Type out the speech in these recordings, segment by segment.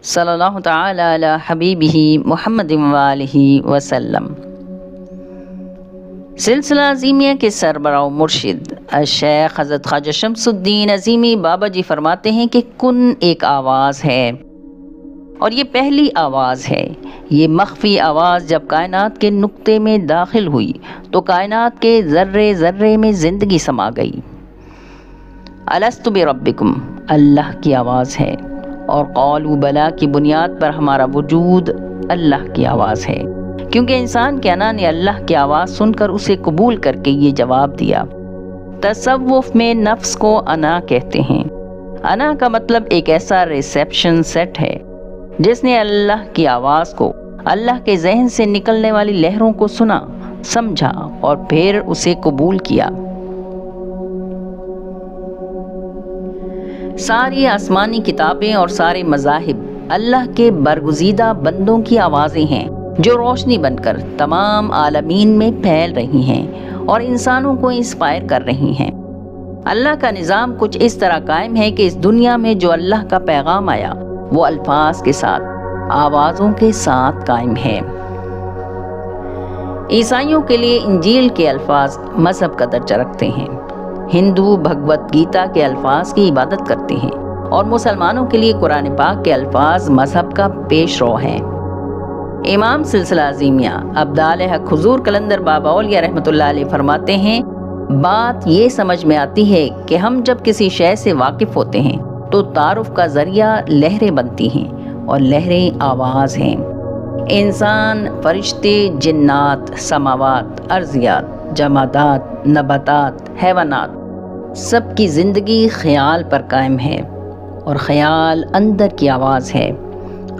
صلی اللہ تعالی علی حبیبہ محمد وآلہ وسلم۔ سلسلہ عظیمیہ کے سربراہ و مرشد شیخ حضرت خواجہ شمس الدین عظیمی بابا جی فرماتے ہیں کہ کن ایک آواز ہے اور یہ پہلی آواز ہے۔ یہ مخفی آواز جب کائنات کے نقطے میں داخل ہوئی تو کائنات کے ذرے ذرے میں زندگی سما گئی۔ الست بربکم اللہ کی آواز ہے، اور قالوا بلا کی بنیاد پر ہمارا وجود اللہ کی آواز ہے، کیونکہ انسان کے انا نے اللہ کی آواز سن کر اسے قبول کر کے یہ جواب دیا۔ تصوف میں نفس کو انا کہتے ہیں۔ انا کا مطلب ایک ایسا ریسیپشن سیٹ ہے جس نے اللہ کی آواز کو، اللہ کے ذہن سے نکلنے والی لہروں کو سنا، سمجھا اور پھر اسے قبول کیا۔ ساری آسمانی کتابیں اور سارے مذاہب اللہ کے برگزیدہ بندوں کی آوازیں ہیں جو روشنی بن کر تمام عالمین میں پھیل رہی ہیں اور انسانوں کو انسپائر کر رہی ہیں۔ اللہ کا نظام کچھ اس طرح قائم ہے کہ اس دنیا میں جو اللہ کا پیغام آیا وہ الفاظ کے ساتھ، آوازوں کے ساتھ قائم ہے۔ عیسائیوں کے لیے انجیل کے الفاظ مذہب کا درجہ رکھتے ہیں، ہندو بھگوت گیتا کے الفاظ کی عبادت کرتے ہیں، اور مسلمانوں کے لیے قرآن پاک کے الفاظ مذہب کا پیش رو ہیں۔ امام سلسلہ عظیمیہ ابدال حق حضور قلندر بابا اولیاء رحمۃ اللہ علیہ فرماتے ہیں، بات یہ سمجھ میں آتی ہے کہ ہم جب کسی شے سے واقف ہوتے ہیں تو تعارف کا ذریعہ لہریں بنتی ہیں اور لہریں آواز ہیں۔ انسان، فرشتے، جنات، سماوات، ارضیات، جمادات، نباتات، حیوانات، سب کی زندگی خیال پر قائم ہے، اور خیال اندر کی آواز ہے،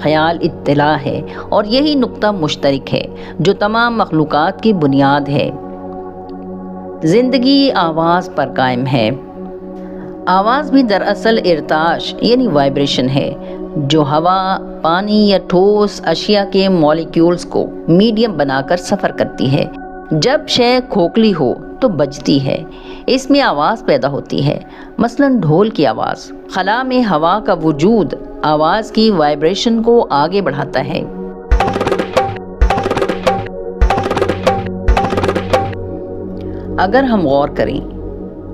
خیال اطلاع ہے، اور یہی نقطہ مشترک ہے جو تمام مخلوقات کی بنیاد ہے۔ زندگی آواز پر قائم ہے۔ آواز بھی دراصل ارتعاش یعنی وائبریشن ہے جو ہوا، پانی یا ٹھوس اشیاء کے مالیکیولز کو میڈیم بنا کر سفر کرتی ہے۔ جب شے کھوکھلی ہو تو بجتی ہے، اس میں آواز پیدا ہوتی ہے، مثلا ڈھول کی آواز۔ خلا میں ہوا کا وجود آواز کی وائبریشن کو آگے بڑھاتا ہے۔ اگر ہم غور کریں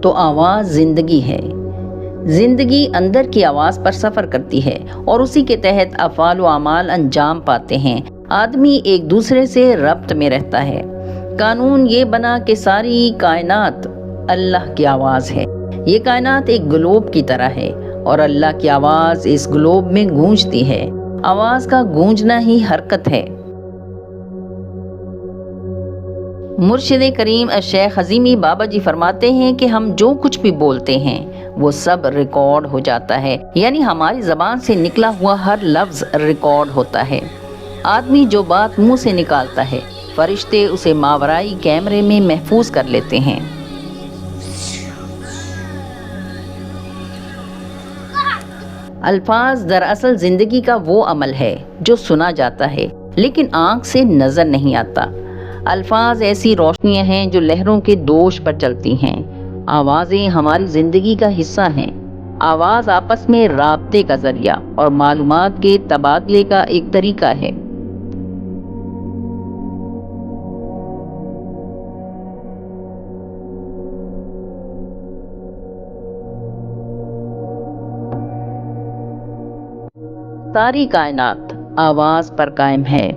تو آواز زندگی ہے۔ زندگی اندر کی آواز پر سفر کرتی ہے اور اسی کے تحت افعال و اعمال انجام پاتے ہیں۔ آدمی ایک دوسرے سے ربط میں رہتا ہے۔ قانون یہ بنا کہ ساری کائنات اللہ کی آواز ہے۔ یہ کائنات ایک گلوب کی طرح ہے اور اللہ کی آواز اس گلوب میں گونجتی ہے۔ آواز کا گونجنا ہی حرکت ہے۔ مرشد کریم شیخ عظیمی بابا جی فرماتے ہیں کہ ہم جو کچھ بھی بولتے ہیں وہ سب ریکارڈ ہو جاتا ہے، یعنی ہماری زبان سے نکلا ہوا ہر لفظ ریکارڈ ہوتا ہے۔ آدمی جو بات منہ سے نکالتا ہے، فرشتے اسے ماورائی کیمرے میں محفوظ کر لیتے ہیں۔ الفاظ دراصل زندگی کا وہ عمل ہے جو سنا جاتا ہے لیکن آنکھ سے نظر نہیں آتا۔ الفاظ ایسی روشنیاں ہیں جو لہروں کے دوش پر چلتی ہیں۔ آوازیں ہماری زندگی کا حصہ ہیں۔ آواز آپس میں رابطے کا ذریعہ اور معلومات کے تبادلے کا ایک طریقہ ہے۔ ساری کائنات آواز پر قائم ہے۔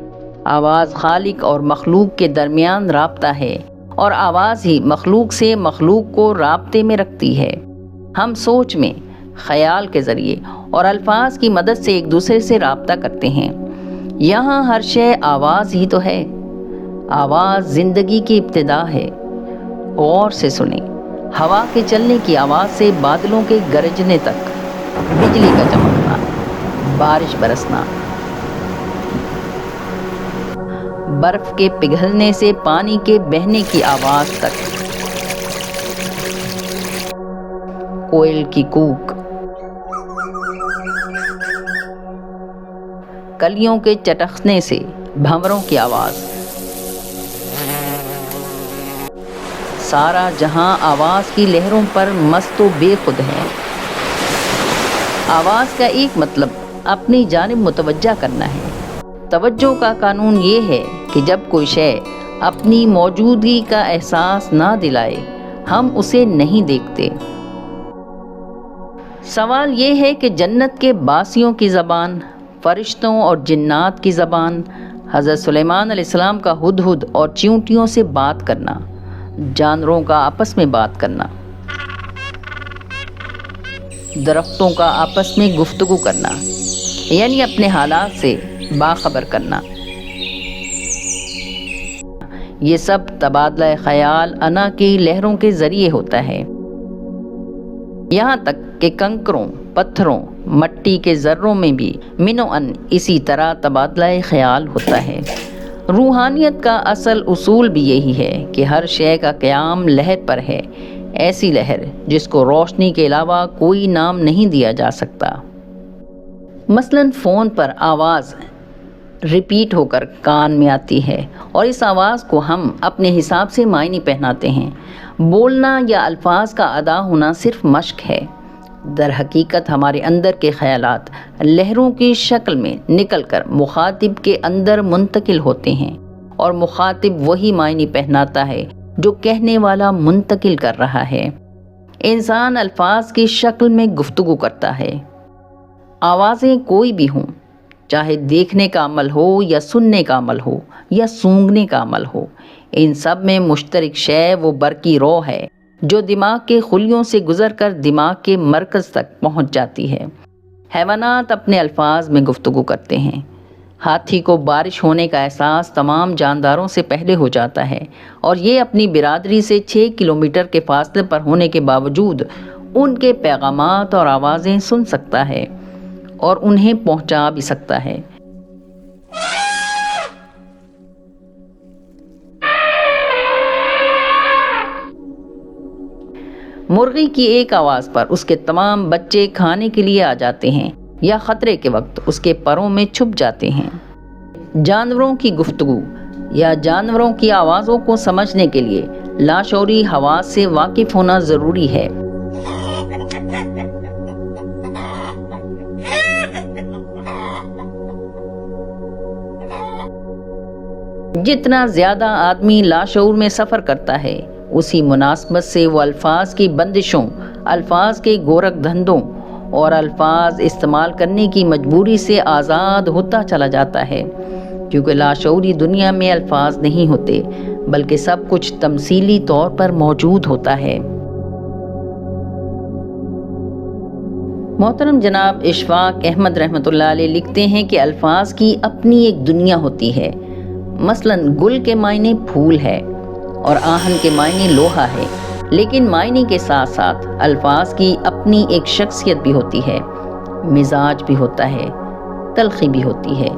آواز خالق اور مخلوق کے درمیان رابطہ ہے، اور آواز ہی مخلوق سے مخلوق کو رابطے میں رکھتی ہے۔ ہم سوچ میں، خیال کے ذریعے اور الفاظ کی مدد سے ایک دوسرے سے رابطہ کرتے ہیں۔ یہاں ہر شے آواز ہی تو ہے۔ آواز زندگی کی ابتدا ہے۔ غور سے سنیں، ہوا کے چلنے کی آواز سے بادلوں کے گرجنے تک، بجلی کا چمکنا، بارش برسنا، برف کے پگھلنے سے پانی کے بہنے کی آواز تک، کوئل کی کوک، کلیوں کے چٹخنے سے بھنوروں کی آواز۔ سارا جہاں آواز کی لہروں پر مست و بے خود ہے۔ آواز کا ایک مطلب اپنی جانب متوجہ کرنا ہے۔ توجہ کا قانون یہ ہے کہ جب کوئی شے اپنی موجودگی کا احساس نہ دلائے ہم اسے نہیں دیکھتے۔ سوال یہ ہے کہ جنت کے باسیوں کی زبان، فرشتوں اور جنات کی زبان، حضرت سلیمان علیہ السلام کا ہدہد اور چیونٹیوں سے بات کرنا، جانوروں کا آپس میں بات کرنا، درختوں کا آپس میں گفتگو کرنا، یعنی اپنے حالات سے باخبر کرنا، یہ سب تبادلہ خیال انا کی لہروں کے ذریعے ہوتا ہے۔ یہاں تک کہ کنکروں، پتھروں، مٹی کے ذروں میں بھی من و ان اسی طرح تبادلہ خیال ہوتا ہے۔ روحانیت کا اصل اصول بھی یہی ہے کہ ہر شے کا قیام لہر پر ہے، ایسی لہر جس کو روشنی کے علاوہ کوئی نام نہیں دیا جا سکتا۔ مثلاً فون پر آواز ریپیٹ ہو کر کان میں آتی ہے اور اس آواز کو ہم اپنے حساب سے معنی پہناتے ہیں۔ بولنا یا الفاظ کا ادا ہونا صرف مشق ہے، در حقیقت ہمارے اندر کے خیالات لہروں کی شکل میں نکل کر مخاطب کے اندر منتقل ہوتے ہیں اور مخاطب وہی معنی پہناتا ہے جو کہنے والا منتقل کر رہا ہے۔ انسان الفاظ کی شکل میں گفتگو کرتا ہے۔ آوازیں کوئی بھی ہوں، چاہے دیکھنے کا عمل ہو یا سننے کا عمل ہو یا سونگھنے کا عمل ہو، ان سب میں مشترک شے وہ برقی رو ہے جو دماغ کے خلیوں سے گزر کر دماغ کے مرکز تک پہنچ جاتی ہے۔ حیوانات اپنے الفاظ میں گفتگو کرتے ہیں۔ ہاتھی کو بارش ہونے کا احساس تمام جانداروں سے پہلے ہو جاتا ہے اور یہ اپنی برادری سے 6 کلومیٹر کے فاصلے پر ہونے کے باوجود ان کے پیغامات اور آوازیں سن سکتا ہے اور انہیں پہنچا بھی سکتا ہے۔ مرغی کی ایک آواز پر اس کے تمام بچے کھانے کے لیے آ جاتے ہیں یا خطرے کے وقت اس کے پروں میں چھپ جاتے ہیں۔ جانوروں کی گفتگو یا جانوروں کی آوازوں کو سمجھنے کے لیے لاشعوری حواس سے واقف ہونا ضروری ہے۔ جتنا زیادہ آدمی لاشعور میں سفر کرتا ہے اسی مناسبت سے وہ الفاظ کی بندشوں، الفاظ کے گورکھ دھندوں اور الفاظ استعمال کرنے کی مجبوری سے آزاد ہوتا چلا جاتا ہے، کیونکہ لاشعوری دنیا میں الفاظ نہیں ہوتے بلکہ سب کچھ تمثیلی طور پر موجود ہوتا ہے۔ محترم جناب اشفاق احمد رحمۃ اللہ علیہ لکھتے ہیں کہ الفاظ کی اپنی ایک دنیا ہوتی ہے۔ مثلاً گل کے معنی پھول ہے اور آہن کے معنی لوہا ہے، لیکن معنی کے ساتھ ساتھ الفاظ کی اپنی ایک شخصیت بھی ہوتی ہے، مزاج بھی ہوتا ہے، تلخی بھی ہوتی ہے،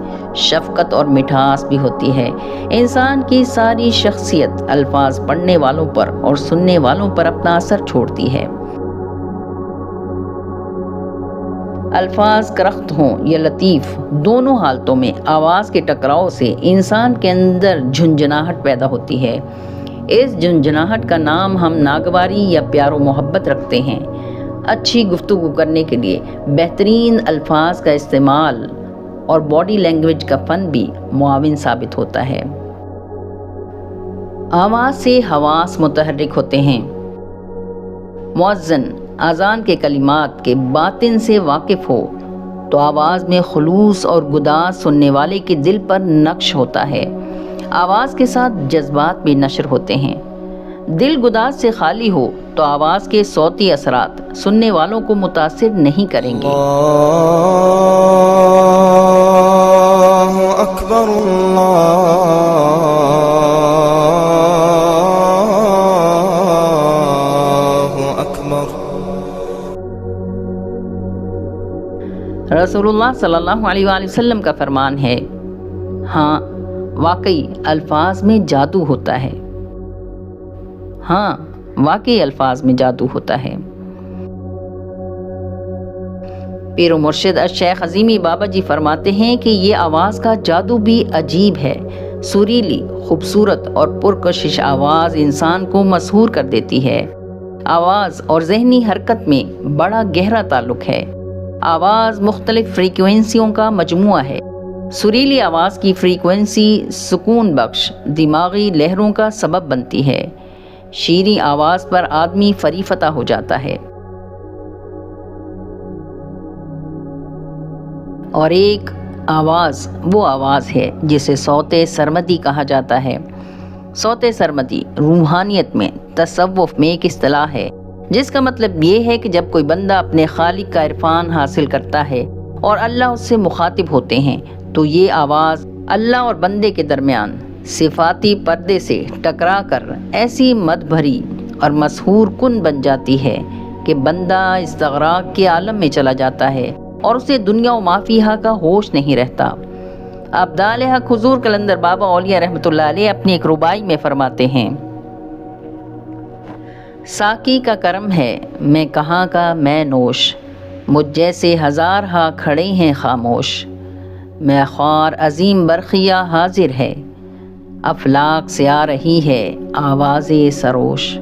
شفقت اور مٹھاس بھی ہوتی ہے۔ انسان کی ساری شخصیت الفاظ پڑھنے والوں پر اور سننے والوں پر اپنا اثر چھوڑتی ہے۔ الفاظ کرخت ہوں یا لطیف، دونوں حالتوں میں آواز کے ٹکراؤ سے انسان کے اندر جھنجھناہٹ پیدا ہوتی ہے۔ اس جھنجھناہٹ کا نام ہم ناگواری یا پیار و محبت رکھتے ہیں۔ اچھی گفتگو کرنے کے لیے بہترین الفاظ کا استعمال اور باڈی لینگویج کا فن بھی معاون ثابت ہوتا ہے۔ آواز سے حواس متحرک ہوتے ہیں۔ مؤذن اذان کے کلمات کے باطن سے واقف ہو تو آواز میں خلوص اور گداز سننے والے کے دل پر نقش ہوتا ہے۔ آواز کے ساتھ جذبات بھی نشر ہوتے ہیں۔ دل گداز سے خالی ہو تو آواز کے صوتی اثرات سننے والوں کو متاثر نہیں کریں گے۔ اللہ اکبر، اللہ اکبر۔ رسول اللہ صلی اللہ علیہ وآلہ وسلم کا فرمان ہے، ہاں واقعی الفاظ میں جادو ہوتا ہے۔ ہاں واقعی الفاظ میں جادو ہوتا ہے۔ پیر و مرشد الشیخ عظیمی بابا جی فرماتے ہیں کہ یہ آواز کا جادو بھی عجیب ہے۔ سریلی، خوبصورت اور پرکشش آواز انسان کو مسحور کر دیتی ہے۔ آواز اور ذہنی حرکت میں بڑا گہرا تعلق ہے۔ آواز مختلف فریکوینسیوں کا مجموعہ ہے۔ سریلی آواز کی فریکوینسی سکون بخش دماغی لہروں کا سبب بنتی ہے۔ شیریں آواز پر آدمی فریفتہ ہو جاتا ہے۔ اور ایک آواز وہ آواز ہے جسے صوت سرمدی کہا جاتا ہے۔ صوت سرمدی روحانیت میں، تصوف میں ایک اصطلاح ہے جس کا مطلب یہ ہے کہ جب کوئی بندہ اپنے خالق کا عرفان حاصل کرتا ہے اور اللہ اس سے مخاطب ہوتے ہیں تو یہ آواز اللہ اور بندے کے درمیان صفاتی پردے سے ٹکرا کر ایسی مد بھری اور مسحور کن بن جاتی ہے کہ بندہ استغراق کے عالم میں چلا جاتا ہے اور اسے دنیا و ما فیہا کا ہوش نہیں رہتا۔ ابدال حق حضور قلندر بابا اولیاء رحمۃ اللہ علیہ اپنی ایک ربائی میں فرماتے ہیں، ساقی کا کرم ہے میں کہاں کا میں نوش، مجھ جیسے ہزار ہاں کھڑے ہیں خاموش، میں خوار عظیم برخیہ حاضر ہے، افلاک سے آ رہی ہے آواز سروش۔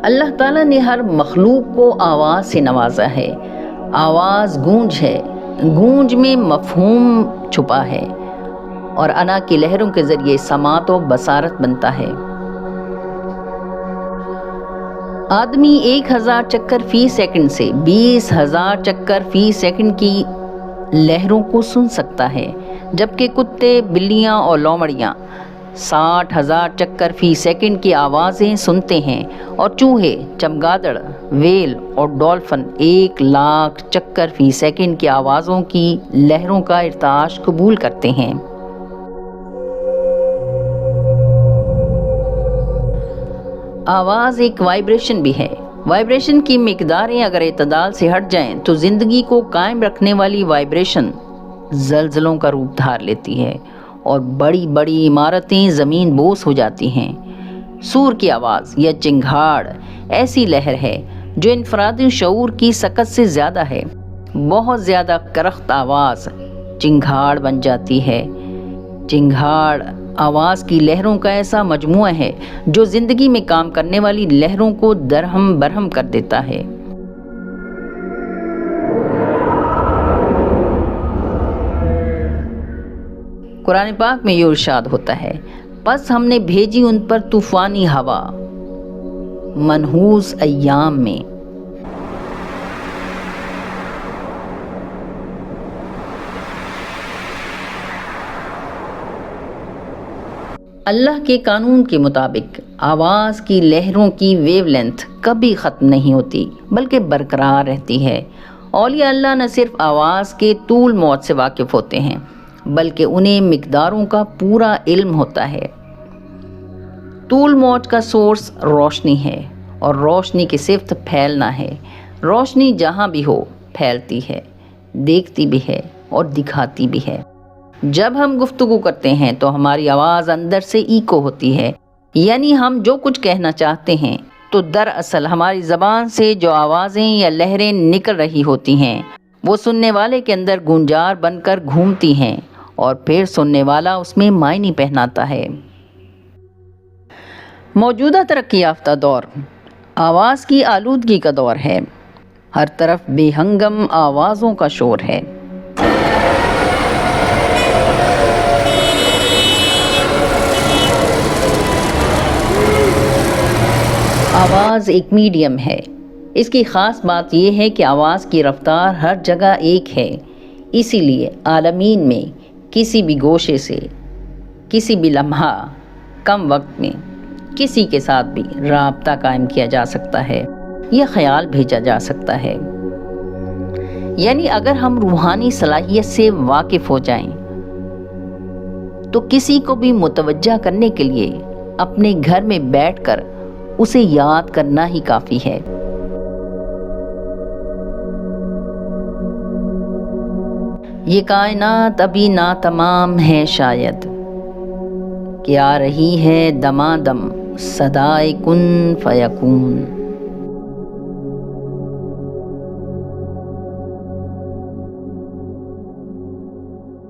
اللہ تعالیٰ نے ہر مخلوق کو آواز سے نوازا ہے۔ آواز گونج ہے، گونج میں مفہوم چھپا ہے اور انا کی لہروں کے ذریعے سماعت و بصارت بنتا ہے۔ آدمی 1000 چکر فی سیکنڈ سے 20,000 چکر فی سیکنڈ کی لہروں کو سن سکتا ہے، جبکہ کتے، بلیاں اور لومڑیاں 60,000 چکر فی سیکنڈ کی آوازیں سنتے ہیں، اور چوہے، چمگادڑ، ویل اور ڈولفن 1,00,000 چکر فی سیکنڈ کی آوازوں کی لہروں کا ارتعاش قبول کرتے ہیں۔ آواز ایک وائبریشن بھی ہے۔ وائبریشن کی مقداریں اگر اعتدال سے ہٹ جائیں تو زندگی کو قائم رکھنے والی وائبریشن زلزلوں کا روپ دھار لیتی ہے اور بڑی بڑی عمارتیں زمین بوس ہو جاتی ہیں۔ سور کی آواز یا چنگھاڑ ایسی لہر ہے جو انفرادی شعور کی سکت سے زیادہ ہے۔ بہت زیادہ کرخت آواز چنگھاڑ بن جاتی ہے۔ چنگھاڑ آواز کی لہروں کا ایسا مجموعہ ہے جو زندگی میں کام کرنے والی لہروں کو درہم برہم کر دیتا ہے۔ قرآن پاک میں یہ ارشاد ہوتا ہے، پس ہم نے بھیجی ان پر طوفانی ہوا منحوس ایام میں۔ اللہ کے قانون کے مطابق آواز کی لہروں کی ویو لینتھ کبھی ختم نہیں ہوتی بلکہ برقرار رہتی ہے۔ اولیاء اللہ نہ صرف آواز کے طول موت سے واقف ہوتے ہیں بلکہ انہیں مقداروں کا پورا علم ہوتا ہے۔ طول موج کا سورس روشنی ہے اور روشنی کی صفت پھیلنا ہے۔ روشنی جہاں بھی ہو پھیلتی ہے، دیکھتی بھی ہے اور دکھاتی بھی ہے۔ جب ہم گفتگو کرتے ہیں تو ہماری آواز اندر سے ایکو ہوتی ہے، یعنی ہم جو کچھ کہنا چاہتے ہیں تو دراصل ہماری زبان سے جو آوازیں یا لہریں نکل رہی ہوتی ہیں وہ سننے والے کے اندر گونجار بن کر گھومتی ہیں اور پھر سننے والا اس میں معنی پہناتا ہے۔ موجودہ ترقی یافتہ دور آواز کی آلودگی کا دور ہے۔ ہر طرف بے ہنگم آوازوں کا شور ہے۔ آواز ایک میڈیم ہے۔ اس کی خاص بات یہ ہے کہ آواز کی رفتار ہر جگہ ایک ہے، اسی لیے عالمین میں کسی بھی گوشے سے کسی بھی لمحہ کم وقت میں کسی کے ساتھ بھی رابطہ قائم کیا جا سکتا ہے یا خیال بھیجا جا سکتا ہے۔ یعنی اگر ہم روحانی صلاحیت سے واقف ہو جائیں تو کسی کو بھی متوجہ کرنے کے لیے اپنے گھر میں بیٹھ کر اسے یاد کرنا ہی کافی ہے۔ یہ کائنات ابھی ناتمام ہے شاید کہ آ رہی ہے دمادم صدائے کن فیکون۔